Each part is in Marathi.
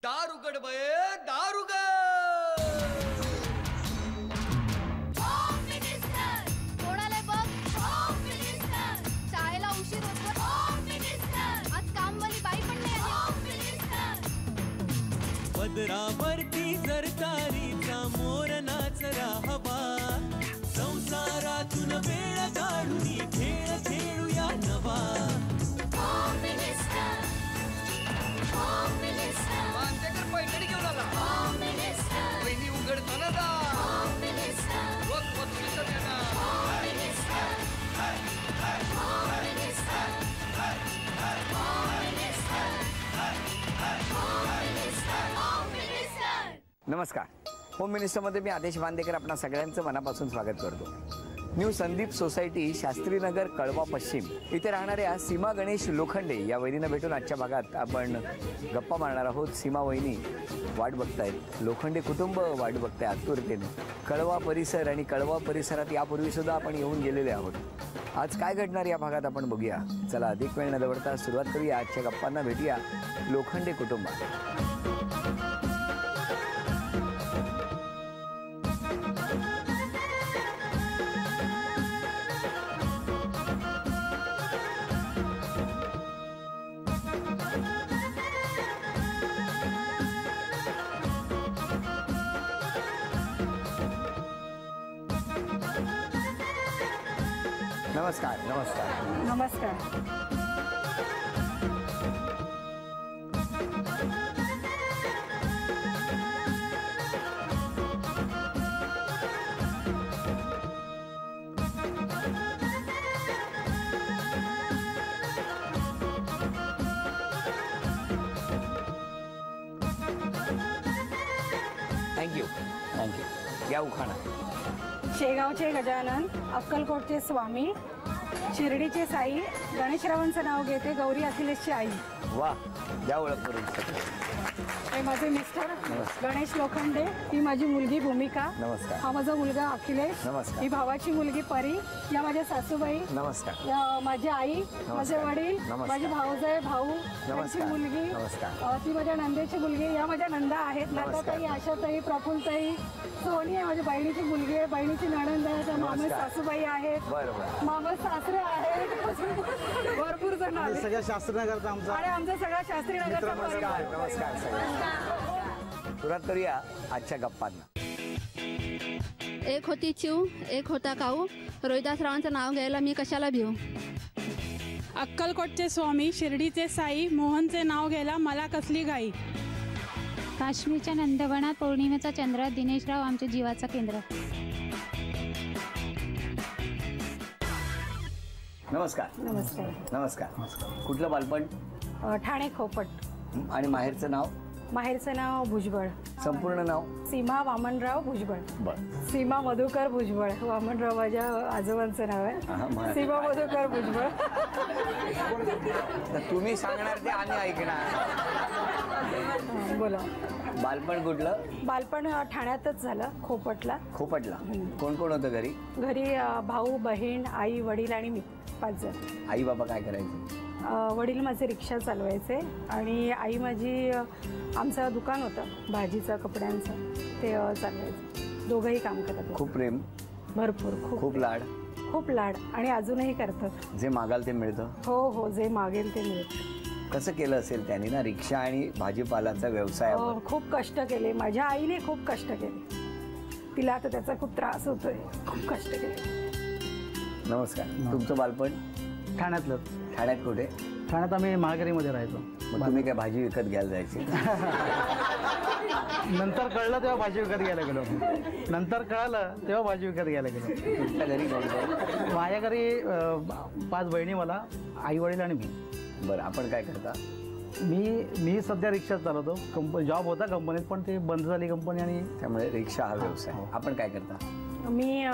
दार उघड बये, दार उघड. कोणाला बघ, शाळेला उशीर होतो. आज कामवाली बाई पण नाही आली. पदरावरती सरकारीचा मोर नाचरा हवा, संसारातून वेळ काढून खेळ खेळूया नवा. मांजकर पैठणी घेऊन आला. बहिणी उघडताना दा. रोज वस्तूचं देणार. नमस्कार. होम मिनिस्टरमध्ये मी आदेश बांदेकर आपणा सगळ्यांचं मनापासून स्वागत करतो. न्यू संदीप सोसायटी, शास्त्रीनगर, कळवा पश्चिम इथे राहणाऱ्या सीमा गणेश लोखंडे या वहिनींना भेटून आजच्या भागात आपण गप्पा मारणार आहोत. सीमा वहिनी वाट बघतायत, लोखंडे कुटुंब वाट बघताय आतुरतेने. कळवा परिसर आणि कळवा परिसरात यापूर्वी सुद्धा आपण येऊन गेलेले आहोत. आज काय घडणार या भागात आपण बघूया. चला अधिक वेळ न दवडता सुरुवात करूया. आजच्या गप्पांना भेटूया लोखंडे कुटुंबात. नमस्कार. नमस्कार. नमस्कार. थँक्यू. थँक्यू. या उखाणा. शेगावचे गजानन, अक्कलकोटचे स्वामी, शिर्डीचे साई, गणेशरावांचं नाव घेते, गौरी अखिलेशची आई. वा, द्या ओळख करून. हे माझे मिस्टर गणेश लोखंडे, ही माझी मुलगी भूमिका. नमस्कार. हा माझा मुलगा अखिलेश. नमस्कार. ही भावाची मुलगी परी. या माझ्या सासूबाई. नमस्कार. या माझी आई, माझे वडील, नमस्कार. माझी भाऊजाई, भाऊ, त्यांची मुलगी. नमस्कार. ती माझ्या नंदेची मुलगी. या माझ्या नंदा आहेत, लताताई, आशाताई, प्रफुल्लताई. सोनी आहे माझ्या बहिणीची मुलगी आहे, बहिणीची नणंद आहे. त्या मामा सासूबाई आहेत, मामा सासरे आहेत, भरपूर जण आहेत. सगळ्या शास्त्रीनगरचा आमचा आणि आमचा सगळा शास्त्रीनगरचा परिवार. नमस्कार. सुरुवात करूया आजच्या गप्पांना. एक होती चिव, एक होता काऊ. रोहिदासरावांचं नाव घ्यायला मी कशाला भिऊ. अक्कलकोटचे स्वामी, शिर्डीचे साई, मोहनचे नाव घ्यायला मला कसली घाई. काश्मीरच्या नंदवनात पौर्णिमेचा चंद्र, दिनेशराव आमच्या जीवाचा केंद्र. नमस्कार. नमस्कार. नमस्कार. कुठलं बालपण? ठाणे खोपट. आणि माहेरचं नाव? माहेरचं नाव भुजबळ. संपूर्ण नाव? सीमा वामनराव भुजबळ. बरं. सीमा मधुकर भुजबळ. वामनराव माझ्या आजोबांचं नाव आहे. सीमा मधुकर भुजबळ. तुम्ही सांगणार ते आम्ही ऐकणार. बोला. बालपण कुठलं? बालपण ठाण्यातच झालं, खोपटला. खोपटला. कोण कोण होतं घरी? घरी भाऊ, बहीण, आई, वडील आणि मी, 5 जण. आई बाबा काय करायचे? वडील माझे रिक्षा चालवायचे आणि आई माझी, आमचं दुकान होतं भाजीचं, कपड्यांचं, ते चालवायचं. दोघंही काम करतात. खूप प्रेम? भरपूर. खूप लाड? खूप लाड. आणि अजूनही करतात. जे मागाल ते मिळतं? हो हो, जे मागेल ते मिळतं. कसं केलं असेल त्यांनी ना रिक्षा आणि भाजीपालाचा व्यवसाय? खूप कष्ट केले. माझ्या आईने खूप कष्ट केले. तिला आता त्याचा खूप त्रास होतोय. खूप कष्ट केले. नमस्कार. तुमचं बालपण? ठाण्यातलं. ठाण्यात कुठे? ठाण्यात आम्ही महागारीमध्ये राहायचो. मग तुम्ही काय भाजी विकत घ्यायला जायची? नंतर कळलं तेव्हा भाजी विकत घ्यायला गेलो. नंतर कळलं तेव्हा भाजी विकत घ्यायला गेलो. तुमच्या घरी कोण? माझ्या घरी 5 बहिणी, मला आई वडील आणि मी. बरं. आपण काय करता? मी सध्या रिक्षा चालवतो. जॉब होता कंपनीत, पण ते बंद झाली कंपनी आणि त्यामुळे रिक्षा हा व्यवसाय. आपण काय करता? मी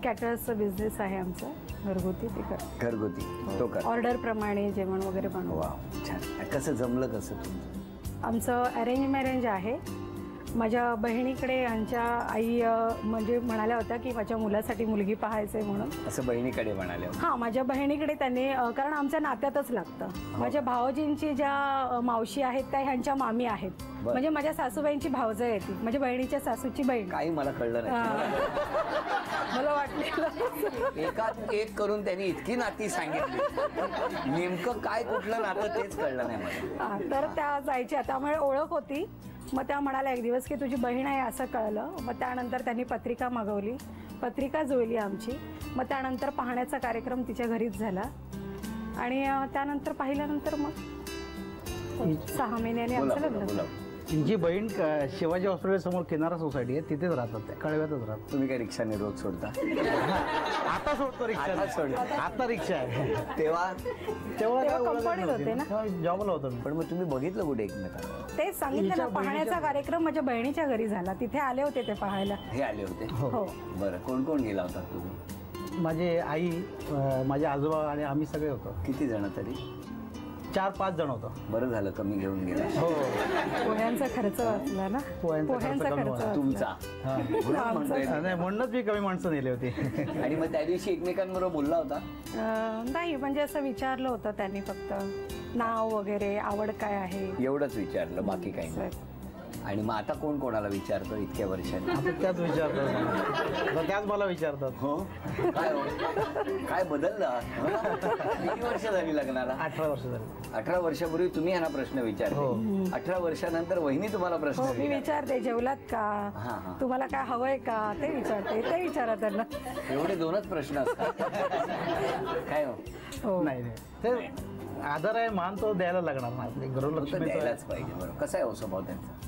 कॅटरर्सचा बिझनेस आहे आमचा, घरगुती. ते कर घरगुती. तो कर. ऑर्डर प्रमाणे जेवण वगैरे बनवतो. वा, छान. कसं जमलं कसं तुमचं? आमचं अरेंज मॅरेंज आहे माझ्या बहिणीकडे यांच्या आई म्हणजे म्हणाल्या होत्या की माझ्या मुलासाठी मुलगी पाहायचंय म्हणून. असं बहिणीकडे म्हणाले? हां, माझ्या बहिणीकडे त्यांनी, कारण आमच्या नात्यातच लागतं. माझ्या भावजींची ज्या मावशी आहेत त्या ह्यांच्या मामी आहेत. म्हणजे माझ्या सासूबाईंची भावजय आहे ती, माझ्या बहिणीच्या सासूची बहीण. काही मला कळलं नाही. मला वाटलं एकात एक करून त्यांनी इतकी नाती सांगितली, नेमकं काय कुठलं नातं तेच कळलं नाही मला. तर त्या जायच्या, त्यामुळे ओळख होती. मग त्या म्हणाल्या एक दिवस की तुझी बहीण आहे असं कळलं. मग त्यानंतर त्यांनी पत्रिका मागवली, पत्रिका जुळली आमची. मग त्यानंतर पाहण्याचा कार्यक्रम तिच्या घरीच झाला आणि त्यानंतर पाहिल्यानंतर मग 6 महिन्याने आमचं लग्न झालं. त्यांची बहीण शिवाजी हॉस्पिटल समोर किनारा सोसायटी आहे, तिथेच राहतात, त्या कळव्यातच राहतात. तुम्ही काय रिक्षाने रोज सोडता? आता सोडतो रिक्षा, आता रिक्षा आहे. तेव्हा कंपनीत होते ना, जॉबला होतो मी. पण मग तुम्ही बघितलं कुठे एकमेकांना? तेच सांगितलं ना, पाहण्याचा कार्यक्रम माझ्या बहिणीच्या घरी झाला, तिथे आले होते ते पाहायला. हे आले होते? हो. बरं, कोण कोण गेला होता तुम्ही? माझे आई, माझे आजोबा आणि आम्ही सगळे होतो. किती जण तरी? 4-5 जण होतो. बरं झालं कमी घेऊन गेला. हो, पोह्यांचा खर्च वाचला ना, पोह्यांचा खर्च वाचला. तुमचा? नाही, म्हणूनच मी कमी माणसं नेली होती. आणि मग त्या दिवशी एकमेकांबरोबर बोलला होता? नाही, म्हणजे असं विचारलं होतं त्यांनी, फक्त नाव वगैरे, आवड काय आहे एवढंच विचारलं, बाकी काही नाही. आणि मग आता कोण कोणाला विचारतो इतक्या वर्षांनी? आता त्याच विचारतात, त्याच मला विचारतात. हो, काय हो, काय बदललं? किती वर्ष झाली लग्नाला? 18 वर्ष झाली. 18 वर्षापूर्वी तुम्ही यांना प्रश्न विचारले, 18 वर्षानंतर वहिनी तुम्हाला प्रश्न हो, मी विचारते जेवलात का, तुम्हाला काय हवंय का, ते विचारते. ते विचारा त्यांना. एवढे 2च प्रश्न असतात? काय हो? नाही, ते आदर आहे, मान तो द्यायला लागणार ना, आपली गृहलक्ष्मी द्यायलाच पाहिजे. बरं, कसा आहे हो स्वभाव त्यांचा?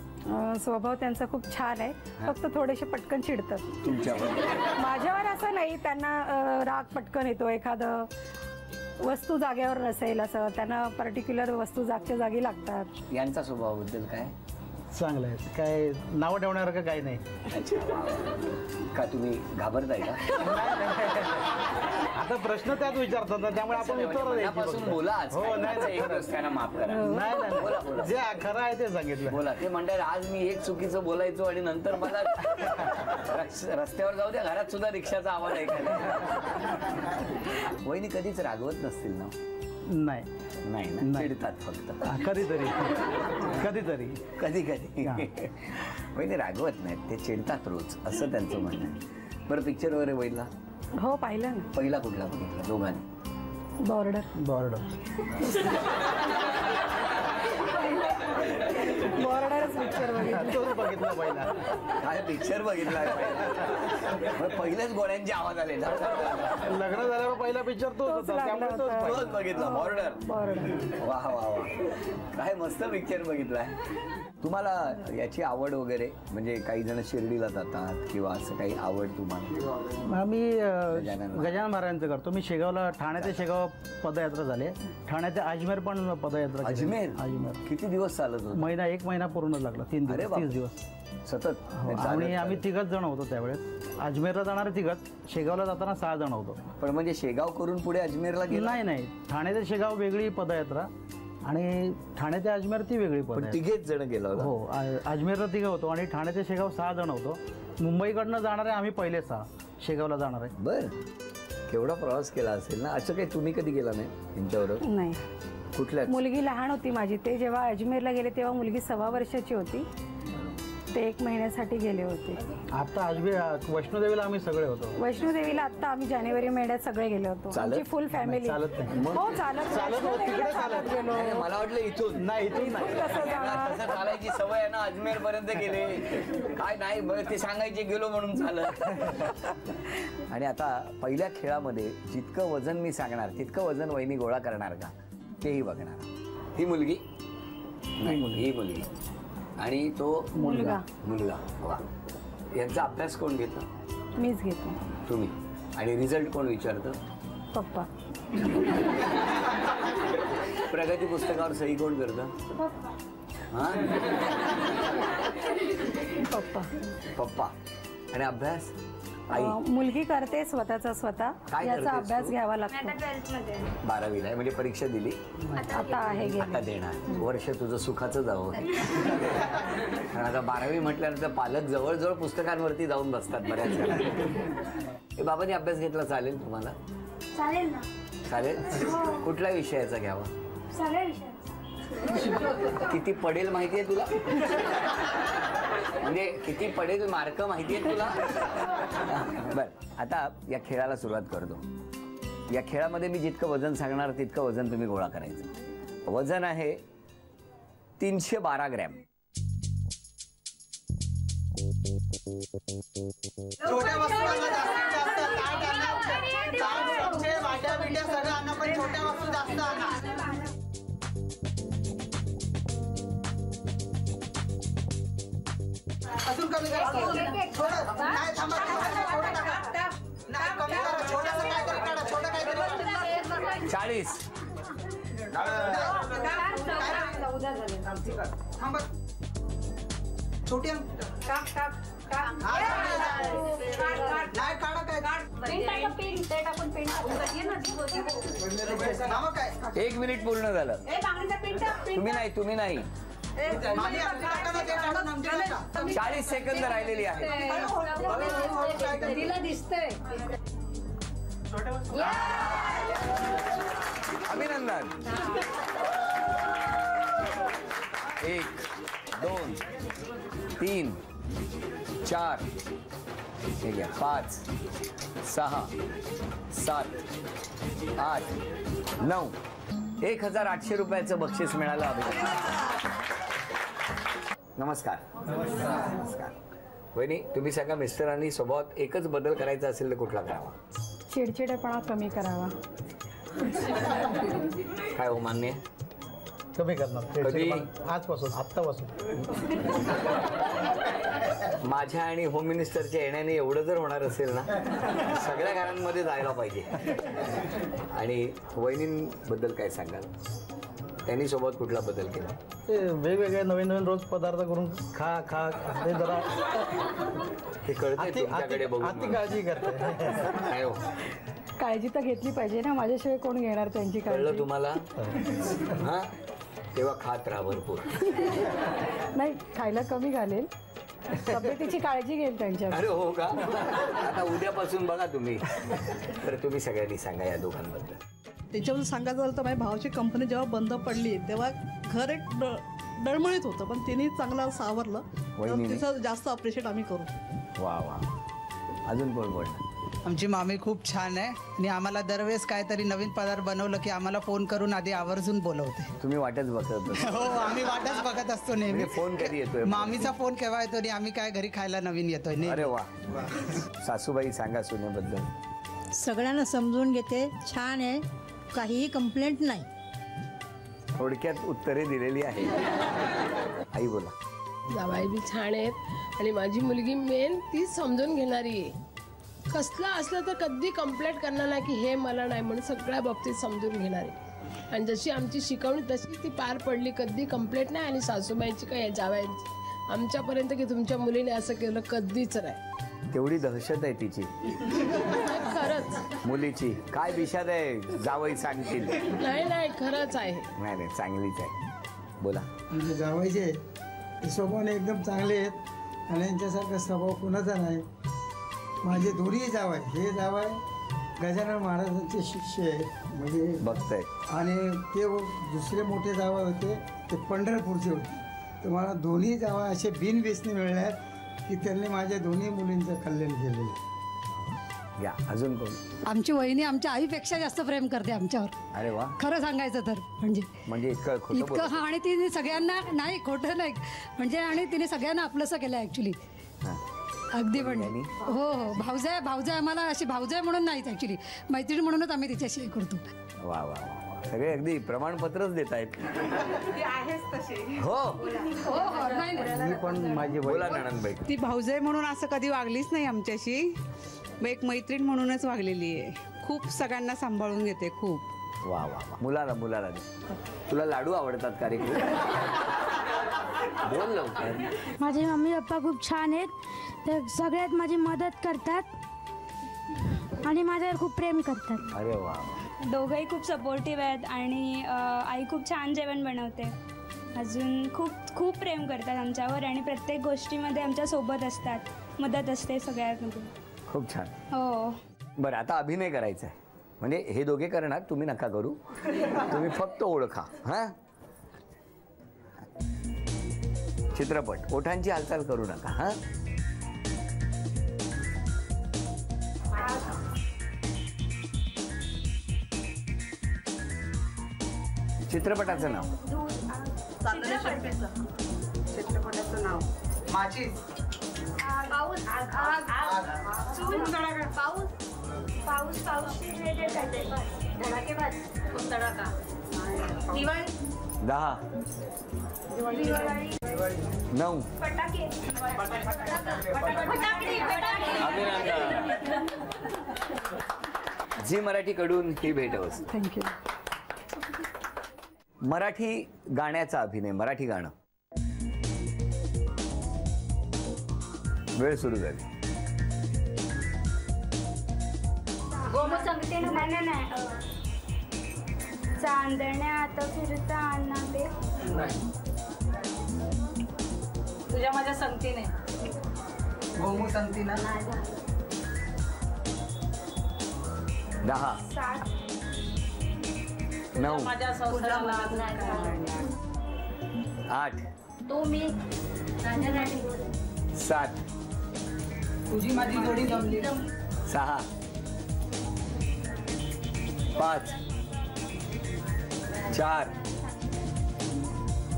स्वभाव त्यांचा खूप छान आहे, फक्त थोडेसे पटकन चिडतात. तुमच्यावर? माझ्यावर असं नाही, त्यांना राग पटकन येतो. एखादं वस्तू जागेवर नसेल असं, त्यांना पर्टिक्युलर वस्तू जागच्या जागी लागतात. यांचा स्वभावाबद्दल काय? चांगलं आहे, काय नावं ठेवण्यासारखं काही नाही. का तुम्ही घाबरताय का? आता प्रश्न त्यात विचारतात ना, त्यामुळे आपण उत्तर द्यायची. बोला. हो, नाही, त्यांना माफ करा. नाही, जे खरं आहे ते सांगितलं. बोला. ते म्हणतात आज मी एक चुकीचं बोलायचो आणि नंतर मला रस्त्यावर जाऊ द्या, घरात सुद्धा रिक्षाचा आवाज ऐकायला. वहिनी कधीच रागवत नसतील ना? नाही ना, चिडतात फक्त. कधीतरी कधी वहिनी रागवत नाहीत, ते चिडतात रोज, असं त्यांचं म्हणणं आहे. बरं, पिक्चर वगैरे बघितला? हो, पाहिलं ना. पहिला कुठला बघितला दोघांनी? बॉर्डरच पिक्चर बघितला पहिला. काय पिक्चर बघितला? पहिलेच गोळ्यांचे आवाज आले ना. लग्न झाल्यावर पहिला पिक्चर तोच बघितला, बॉर्डर. वा वा वा, काय मस्त पिक्चर बघितलाय. तुम्हाला याची आवड वगैरे, म्हणजे काही जण शिर्डीला जातात किंवा असं काही आवड तुम्हाला? आम्ही गजानन महाराजांचं करतो. मी शेगावला, ठाणे ते शेगाव पदयात्रा झाली, ठाणे ते अजमेर पण पदयात्रा. अजमेर किती दिवस चालत होतं? एक महिना पूर्ण लागला. 30 दिवस सतत. आणि आम्ही 3 जण होतो त्यावेळेस. अजमेरला जाणारे 3, शेगावला जाताना 6 जण होतो. पण म्हणजे शेगाव करून पुढे अजमेरला गेलो? नाही, ठाणे ते शेगाव वेगळी पदयात्रा आणि ठाणे ते अजमेर ती वेगळी पदयात्रा. 3 जण गेलो? हो, अजमेरला 3 होतो आणि ठाणे ते शेगाव 6 जण होतो. मुंबईकडनं जाणारे आम्ही पहिले 6, शेगावला जाणार आहे. बर, केवढा प्रवास केला असेल ना. असं काही तुम्ही कधी गेला नाही त्यांच्याबरोबर? नाही. कुठल्या? मुलगी लहान होती माझी, ते जेव्हा अजमेरला गेले तेव्हा मुलगी 1.25 वर्षाची होती. ते 1 महिन्यासाठी गेले होते. आता अजमेर, वैष्णोदेवीला आम्ही सगळे होतो. वैष्णोदेवीला आता आम्ही जानेवारी महिन्यात सगळे गेलो होतो, आमची फुल फॅमिली. चालत नाही. हो, चालत गेलो. मला वाटलं इथून नाही, इथून नाही. तसं चालायची सवय आहे ना, अजमेर पर्यंत गेले. काय नाही, ते सांगायचे गेलो म्हणून चालत. आणि आता पहिल्या खेळामध्ये जितकं वजन मी सांगणार तितकं वजन वहिनी गोळा करणार का तेही बघणार. ही मुलगी, ही मुलगी आणि तो मुलगा. वा. यांचा अभ्यास कोण घेतं? मीच घेतो. तुम्ही? आणि रिझल्ट कोण विचारतं? पप्पा. प्रगती पुस्तकावर सही कोण करतं? पप्पा. आणि अभ्यास आई? मुलगी करते स्वतःचा स्वतः. याचा अभ्यास घ्यावा लागतो. 12वीला आहे, म्हणजे परीक्षा दिली आता आहे, आता देणार. वर्ष तुझं सुखाचं जावं. कारण आता 12वी म्हटल्यानंतर पालक जवळजवळ पुस्तकांवरती जाऊन बसतात बऱ्याच वेळा. हे बाबांनी अभ्यास घेतला चालेल तुम्हाला? चालेल ना. चालेल. कुठल्या विषयाचा घ्यावा? सगळ्या विषयात. किती पडेल माहितीये तुला? म्हणजे किती पडेल मार्क माहितीये तुला? बर, आता या खेळाला सुरुवात करतो. या खेळामध्ये मी जितकं वजन सांगणार तितकं वजन तुम्ही गोळा करायचं. वजन आहे 312 ग्रॅम. छोट्या वस्तू आणा, जास्तीत जास्त ताट आणा, ताट, चमचे, वाट्या बिट्या सगळं आणा, पण छोट्या वस्तू जास्त आणा. अजून कमी करा. थोडं नाही थांबा, थोडं टाका. नाही कमी करा, छोटंसं काहीतरी काढा, छोटं काहीतरी काढा. 40. थांबा. छोटी आण. नाही काढा काय. मामा काय 1 मिनिट पूर्ण झालं. तुम्ही नाही 40 सेकंद राहिलेली आहे. अभिनंदन. 1 2 3 4 ठीक आहे 5 6 7 8 9 1800 रुपयाचं बक्षीस मिळालं. अभिनंदन. नमस्कार. नमस्कार. वहिनी, तुम्ही सांगा, मिस्टरांनी स्वभावात एकच बदल करायचा असेल तर कुठला करावा? चिडचिडेपणा कमी करावा. काय हो मान्य? कमी करणार. कधी? आजपासून, आत्तापासून. माझ्या आणि होम मिनिस्टरच्या येण्याने एवढं जर होणार असेल ना, सगळ्या घरांमध्ये जायला पाहिजे. आणि वहिनींबद्दल काय सांगाल? त्यांनी सोबत कुठला बदल केला? ते वेगवेगळे नवीन नवीन रोज पदार्थ करून खा ते जरा हे कळतंय तुमच्याकडे बघून. अति काळजी करते. काय हो? काळजी तर घेतली पाहिजे ना, माझ्याशिवाय कोण घेणार त्यांची काळजी? कळलं तुम्हाला? हा, तेव्हा खात राहा भरपूर. नाही, खायला कमी घालेल, तब्येतीची काळजी घेईल त्यांच्या. अरे हो का? आता उद्यापासून बघा तुम्ही. तर तुम्ही सगळ्यांनी सांगा या दोघांबद्दल. त्याच्यावर सांगायचं झालं तर माझ्या भावाची कंपनी जेव्हा बंद पडली तेव्हा घर एक डळमळीत होतं, पण तिने चांगलं सावरलं. तिचं जास्त अप्रिशिएट आम्ही करू. वा वा. अजून कोण बोल? आमची मामी खूप छान आहे आणि आम्हाला दरवेळेस काहीतरी नवीन पदार्थ बनवलं की आम्हाला फोन करून आधी आवर्जून बोलवते. तुम्ही वाटच बघत? हो, आम्ही वाटच बघत असतो नेहमी. फोन कधी येतोय? मामीचा फोन केव्हा येतो आणि आम्ही काय घरी खायला नवीन येतोय. अरे वा. सासूबाई सांगा सुनेबद्दल. सगळ्यांना समजून घेते, छान आहे, काहीही कंप्लेंट नाही. थोडक्यात उत्तरे दिलेली आहे. आई बोला. जावाई बी छान आहेत आणि माझी मुलगी मेन ती समजून घेणारी आहे. कसलं असलं तर कधी कंप्लेंट करणार नाही की हे मला नाही म्हणून सगळ्या बाबतीत समजून घेणारी. आणि जशी आमची शिकवणी तशी ती पार पडली. कधी कंप्लेंट नाही. आणि सासूबाईंची काय जावाईंची आमच्यापर्यंत की तुमच्या मुलीने असं केलं कधीच नाही. तेवढी दहशत आहे तिची खरंच मुलीची. काय विषाद आहे जावई सांगतील. नाही खरंच आहे. नाही चांगलीच आहे. बोला. म्हणजे जावायचे स्वभावाने एकदम चांगले आहेत आणि यांच्यासारखा स्वभाव कुणाचा नाही. माझे दोन्ही जावाय, हे जावाय गजानन महाराजांचे शिष्य आहेत म्हणजे बघताय. आणि ते दुसरे मोठे जावई होते ते पंढरपूरचे होते. तर मला दोन्ही जावा असे बिनव्यसनी मिळले आहेत की त्यांनी माझ्या दोन्ही मुलींचं कल्याण केलेलं आहे. या अजून कोण? आमची वहिनी आमच्या आईपेक्षा जास्त प्रेम करते आमच्यावर. अरे वा. खरं सांगायचं तर म्हणजे इतकं. हा, आणि तिने सगळ्यांना नाही, खोटं नाही म्हणजे, आणि तिने सगळ्यांना आपलंसं केलं ऍक्च्युली. अगदी. पण हो भाऊजाई आम्हाला अशी भाऊजाई म्हणून नाहीच, ऍक्च्युली मैत्रीण म्हणूनच आम्ही तिच्याशी हे करतो. वा वा. सगळे अगदी प्रमाणपत्रच देत आहेत. हो मी पण माझी. बोला नणंदबाई. ती भाऊजाई म्हणून असं कधी वागलीच नाही आमच्याशी, एक मैत्रीण म्हणूनच वागलेली आहे. खूप सगळ्यांना सांभाळून घेते खूप. वा वा. मुलाला तुला लाडू आवडतात का रे? बोल लवकर. माझे मम्मी पप्पा खूप छान आहेत, ते सगळ्यात माझी मदत करतात आणि माझ्यावर खूप प्रेम करतात. अरे वा. दोघंही खूप सपोर्टिव्ह आहेत आणि आई खूप छान जेवण बनवते. अजून खूप खूप प्रेम करतात आमच्यावर आणि प्रत्येक गोष्टीमध्ये आमच्या सोबत असतात, मदत असते सगळ्यांमधून. खूप छान. हो. बरं, आता अभिनय करायचा आहे. म्हणजे हे दोघे करणार, तुम्ही नका करू, तुम्ही फक्त ओळखा. हा, चित्रपट. ओठांची हालचाल करू नका. हा, चित्रपटाचं नाव. चित्रपटाचं नाव माझीच. पाऊस पाऊस पाऊस तडाका. दिवाळी. 10 9 फटाके. झी मराठीकडून ही भेटवस्तू. थँक्यू. मराठी गाण्याचा अभिनय, मराठी गाणं. वेळ सुरू झाली. चांदण्यात फिरताना ते. तुझ्या माझ्या संगतीने. गोमू संगतीना. 10 9 माझ्या संसाराला 8 तो मी 7 तुझी माझी जोडी जमली. 6 5 4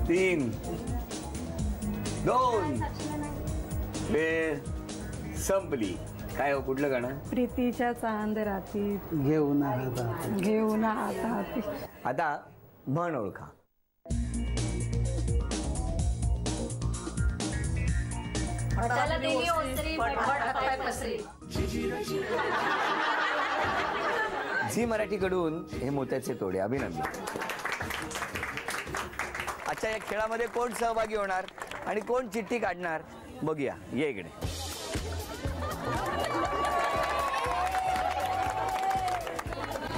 3 2 वेळ संपली. काय हो, कुठलं गाणं? प्रीतीच्या चांद राती घेऊन हातात. घेऊन हातात. आता म्हण ओळखा. झी मराठीकडून हे मोत्याचे तोडे. अभिनंदन. आजच्या या खेळामध्ये कोण सहभागी होणार आणि कोण चिठ्ठी काढणार बघूया. ये इकडे.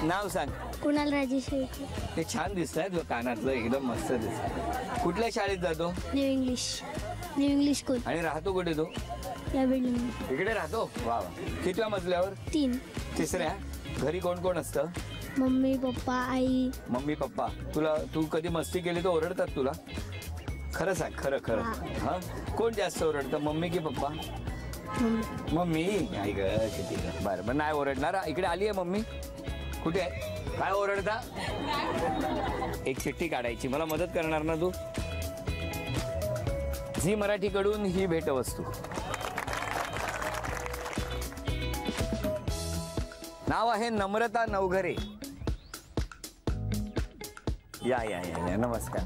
नाव सांग. कुणाल राजेश. ते छान दिसत आहे, कानातलं एकदम मस्त दिसत. कुठल्या शाळेत जातो? New English school. आणि राहतो कुठे तो? या बिल्डिंग. इकडे राहतो. वा वा. कितव्या मजल्यावर? 3. तिसऱ्या. घरी कोण कोण असतं? मम्मी पप्पा आई. Mummy papa. तू कधी मस्ती केली तर ओरडतात तुला? खरं सांग, खरं खरं. हा, कोण जास्त ओरडतं, मम्मी की पप्पा? मम्मी. आई ग किती. बरं नाही ओरडणार. इकडे आली आहे मम्मी. कुठे आहे? काय ओरडता? एक चिठ्ठी काढायची. मला मदत करणार ना तू? झी मराठीकडून ही भेटवस्तू. नाव आहे नम्रता नवघरे. या या या, नमस्कार.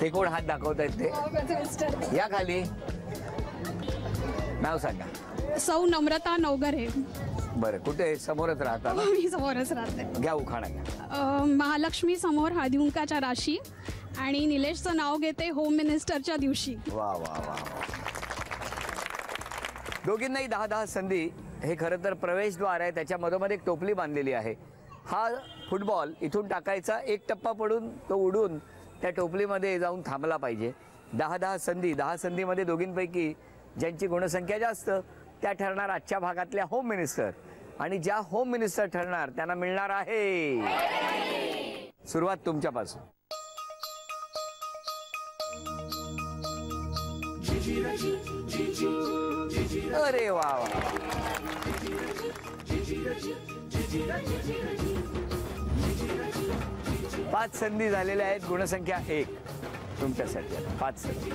ते कोण हात दाखवत आहेत ते? या खाली. नाव सांगा. सौ नम्रता नवघरे. बरं, कुठे? समोरच राहता ना? मी समोरच राहते. घ्या उखाणा घ्या. महालक्ष्मी समोर हळदीकुंकाच्या राशी आणि निलेशचं नाव घेते होम मिनिस्टरच्या दिवशी. वा वा वा. दोघींनाही 10-10 संधी. हे खरं तर प्रवेशद्वार आहे, त्याच्या मधोमध एक टोपली बांधलेली आहे. हा फुटबॉल इथून टाकायचा, एक टप्पा पडून तो उडून त्या टोपलीमध्ये जाऊन थांबला पाहिजे. 10-10 संधी. 10 संधीमध्ये दोघींपैकी ज्यांची गुणसंख्या जास्त त्या ठरणार आजच्या भागातल्या होम मिनिस्टर. आणि ज्या होम मिनिस्टर ठरणार त्यांना मिळणार आहे. सुरुवात तुमच्यापासून. अरे वा वा. पाच संधी झालेल्या आहेत. गुणसंख्या 1 तुमच्यासाठी. 5 संधी.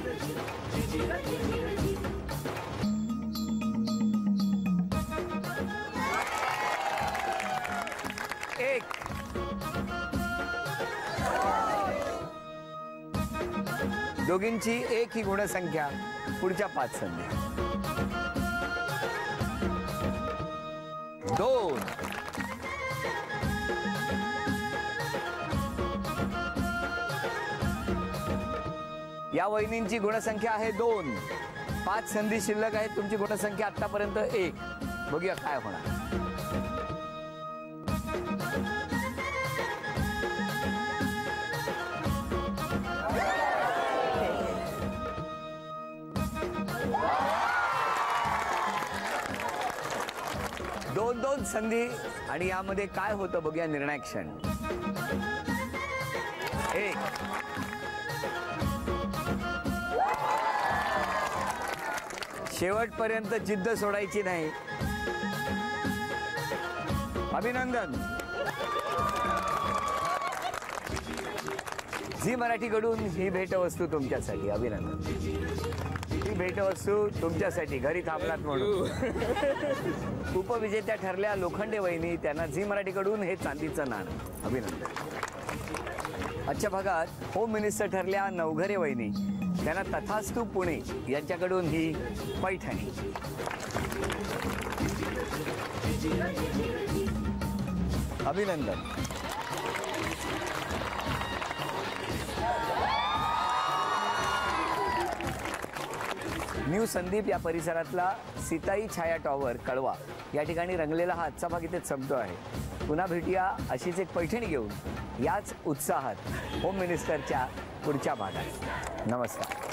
दोघींची 1 ही गुणसंख्या. पुढच्या 5 संधी. 2 या वहिनींची गुणसंख्या आहे 2. 5 संधी शिल्लक आहेत. तुमची गुणसंख्या आतापर्यंत 1. बघूया काय होणार. दोन संधी आणि यामध्ये काय होतं बघूया निर्णायक क्षण. एक शेवटपर्यंत जिद्द सोडायची नाही. अभिनंदन. झी मराठीकडून ही भेटवस्तू तुमच्यासाठी. अभिनंदन. ही भेटवस्तू तुमच्यासाठी. घरी थांबलात म्हणून. उपविजेत्या ठरल्या लोखंडे वहिनी. त्यांना झी मराठीकडून हे चांदीचं नाणं. अभिनंदन. आजच्या भागात होम मिनिस्टर ठरल्या नवघरे वहिनी. त्यांना तथास्तू पुणे यांच्याकडून ही पैठणी. अभिनंदन. न्यू संदीप या परिसरातला सीताई छाया टॉवर कळवा या ठिकाणी रंगलेला हा आजचा भाग इथेच संपतो आहे. पुन्हा भेटूया अशीच एक पैठणी घेऊन याच उत्साहात होम मिनिस्टरच्या पुढच्या भागात. नमस्कार.